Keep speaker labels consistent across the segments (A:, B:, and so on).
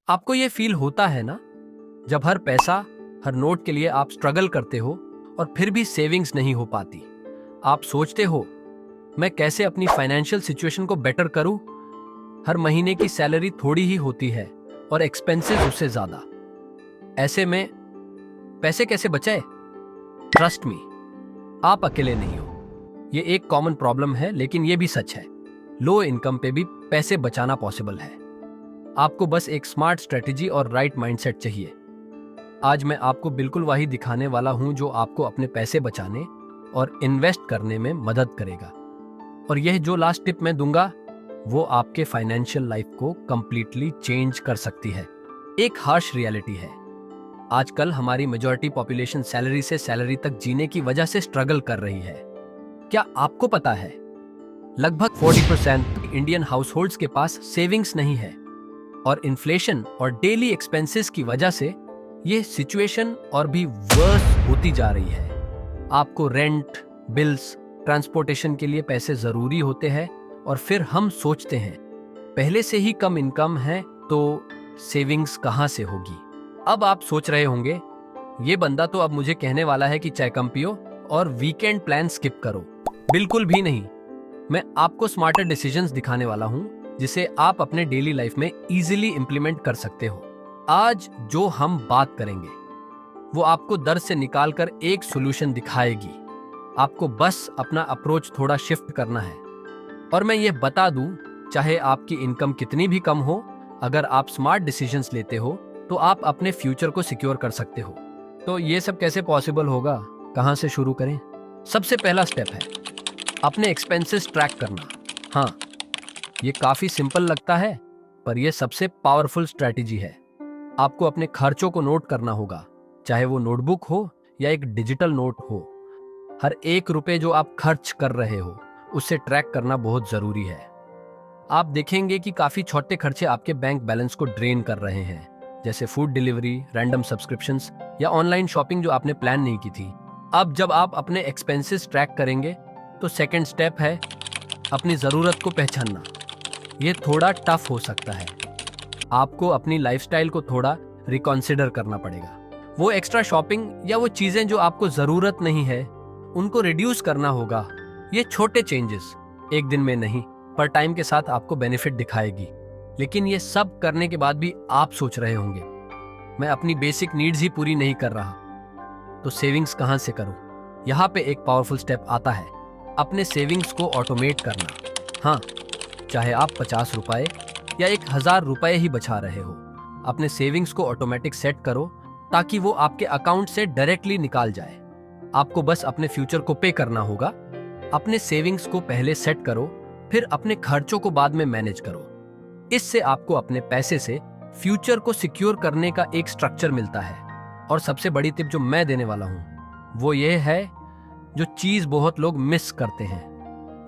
A: आपको ये फील होता है ना, जब हर पैसा, हर नोट के लिए आप स्ट्रगल करते हो और फिर भी सेविंग्स नहीं हो पाती। आप सोचते हो, मैं कैसे अपनी फाइनेंशियल सिचुएशन को बेटर करूं? हर महीने की सैलरी थोड़ी ही होती है और एक्सपेंसेस उससे ज्यादा। ऐसे में पैसे कैसे बचाए? ट्रस्ट मी, आप अकेले नहीं हो। ये एक कॉमन प्रॉब्लम है, लेकिन ये भी सच है, लो इनकम पे भी पैसे बचाना पॉसिबल है। आपको बस एक स्मार्ट स्ट्रेटेजी और राइट माइंडसेट चाहिए। आज मैं आपको बिल्कुल वही दिखाने वाला हूं जो आपको अपने पैसे बचाने और इन्वेस्ट करने में मदद करेगा। और यह जो लास्ट टिप मैं दूंगा, वो आपके फाइनेंशियल लाइफ को कंप्लीटली चेंज कर सकती है। एक हार्श रियलिटी है, आजकल हमारी मेजॉरिटी पॉपुलेशन सैलरी से सैलरी तक जीने की वजह से स्ट्रगल कर रही है। क्या आपको पता है, लगभग 40% इंडियन हाउसहोल्ड्स के पास सेविंग्स नहीं है। और इन्फ्लेशन और डेली एक्सपेंसेस की वजह से ये सिचुएशन और भी वर्स होती जा रही है। आपको रेंट, बिल्स, ट्रांसपोर्टेशन के लिए पैसे जरूरी होते हैं और फिर हम सोचते हैं पहले से ही कम इनकम है तो सेविंग्स कहां से होगी। अब आप सोच रहे होंगे, ये बंदा तो अब मुझे कहने वाला है कि चाय कम पियो और वीकेंड प्लान स्किप करो। बिल्कुल भी नहीं, मैं आपको स्मार्टर डिसीजंस दिखाने वाला हूं जिसे आप अपने डेली लाइफ में इजीली इंप्लीमेंट कर सकते हो। आज जो हम बात करेंगे वो आपको दर्द से निकालकर एक सॉल्यूशन दिखाएगी। आपको बस अपना अप्रोच थोड़ा शिफ्ट करना है। और मैं ये बता दूं, चाहे आपकी इनकम कितनी भी कम हो, अगर आप स्मार्ट डिसीजंस लेते हो तो आप अपने फ्यूचर को सिक्योर कर सकते हो। तो ये सब कैसे पॉसिबल होगा, कहां से शुरू करें? सबसे पहला स्टेप है अपने एक्सपेंसेस ट्रैक करना। हाँ, ये काफी सिंपल लगता है, पर यह सबसे पावरफुल स्ट्रैटेजी है। आपको अपने खर्चों को नोट करना होगा, चाहे वो नोटबुक हो या एक डिजिटल नोट हो। हर एक रुपए जो आप खर्च कर रहे हो उसे ट्रैक करना बहुत जरूरी है। आप देखेंगे कि काफी छोटे खर्चे आपके बैंक बैलेंस को ड्रेन कर रहे हैं, जैसे फूड डिलीवरी, रैंडम सब्सक्रिप्शंस या ऑनलाइन शॉपिंग जो आपने प्लान नहीं की थी। अब जब आप अपने एक्सपेंसेस ट्रैक करेंगे तो सेकंड स्टेप है अपनी जरूरत को पहचानना। ये थोड़ा टफ हो सकता है, आपको अपनी लाइफस्टाइल को थोड़ा रिकॉन्सिडर करना पड़ेगा। वो एक्स्ट्रा शॉपिंग या वो चीजें जो आपको जरूरत नहीं है उनको रिड्यूस करना होगा। ये छोटे चेंजेस एक दिन में नहीं, पर टाइम के साथ आपको बेनिफिट दिखाएगी। लेकिन ये सब करने के बाद भी आप सोच रहे होंगे, मैं अपनी बेसिक नीड्स ही पूरी नहीं कर रहा, तो सेविंग्स कहां से करूं? यहाँ पे एक पावरफुल स्टेप आता है, अपने सेविंग्स को ऑटोमेट करना। हाँ, चाहे आप 50 रुपए या 1000 रुपए ही बचा रहे हो, अपने सेविंग्स को ऑटोमेटिक सेट करो ताकि वो आपके अकाउंट से डायरेक्टली निकाल जाए। आपको बस अपने फ्यूचर को पे करना होगा। अपने सेविंग्स को पहले सेट करो, फिर अपने खर्चों को बाद में मैनेज करो। इससे आपको अपने पैसे से फ्यूचर को सिक्योर करने का एक स्ट्रक्चर मिलता है। और सबसे बड़ी टिप जो मैं देने वाला हूं वो ये है, जो चीज बहुत लोग मिस करते हैं।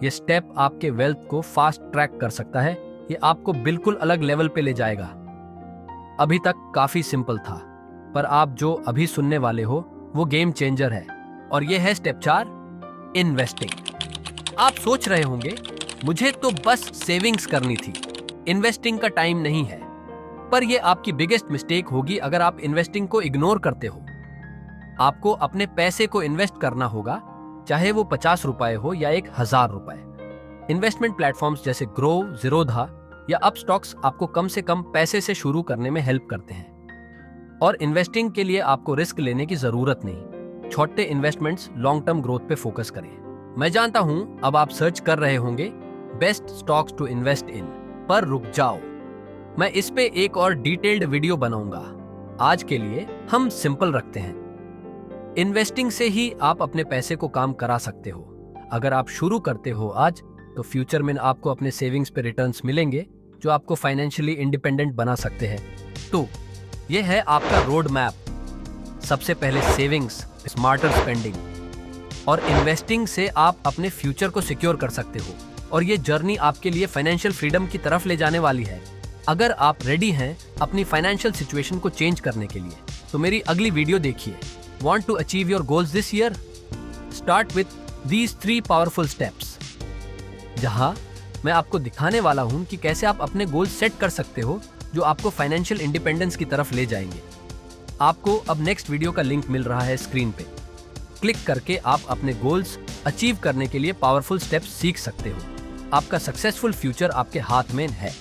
A: ये स्टेप आपके वेल्थ को फास्ट ट्रैक कर सकता है। ये आपको बिल्कुल अलग लेवल पे ले जाएगा। अभी तक काफी सिंपल था, पर आप जो अभी सुनने वाले हो वो गेम चेंजर है। और ये है स्टेप 4, इन्वेस्टिंग। आप सोच रहे होंगे, मुझे तो बस सेविंग्स करनी थी, इन्वेस्टिंग का टाइम नहीं है। पर यह आपकी बिगेस्ट मिस्टेक होगी अगर आप इन्वेस्टिंग को इग्नोर करते हो। आपको अपने पैसे को इन्वेस्ट करना होगा, चाहे वो 50 रुपए हो या 1000 रुपए। इन्वेस्टमेंट प्लेटफॉर्म्स जैसे ग्रो, ज़ीरोधा या अपस्टॉक्स आपको कम से कम पैसे से शुरू करने में हेल्प करते हैं। और इन्वेस्टिंग के लिए आपको रिस्क लेने की जरूरत नहीं। छोटे इन्वेस्टमेंट्स लॉन्ग टर्म ग्रोथ पे फोकस करें। मैं जानता हूं अब आप सर्च कर रहे होंगे best stocks to invest in, पर रुक जाओ, मैं इस पे एक और डिटेल्ड वीडियो बनाऊंगा। आज के लिए हम सिंपल रखते हैं, इन्वेस्टिंग से ही आप अपने पैसे को काम करा सकते हो। अगर आप शुरू करते हो आज, तो फ्यूचर में आपको अपने सेविंग्स पे रिटर्न्स मिलेंगे जो आपको फाइनेंशियली इंडिपेंडेंट बना सकते हैं। तो ये है आपका रोड मैप। सबसे पहले सेविंग्स, स्मार्टर स्पेंडिंग और इन्वेस्टिंग से आप अपने फ्यूचर को सिक्योर कर सकते हो। और ये जर्नी आपके लिए फाइनेंशियल फ्रीडम की तरफ ले जाने वाली है। अगर आप रेडी हैं अपनी फाइनेंशियल सिचुएशन को चेंज करने के लिए, तो मेरी अगली वीडियो देखिए। Want to achieve your goals this year? Start with these 3 powerful steps, जहां मैं आपको दिखाने वाला हूं कि कैसे आप अपने गोल सेट कर सकते हो जो आपको फाइनेंशियल इंडिपेंडेंस की तरफ ले जाएंगे। आपको अब नेक्स्ट वीडियो का लिंक मिल रहा है स्क्रीन पे। क्लिक करके आप अपने गोल्स अचीव करने के लिए पावरफुल स्टेप्स सीख सकते हो। आपका सक्सेसफुल फ्यूचर आपके हाथ में है।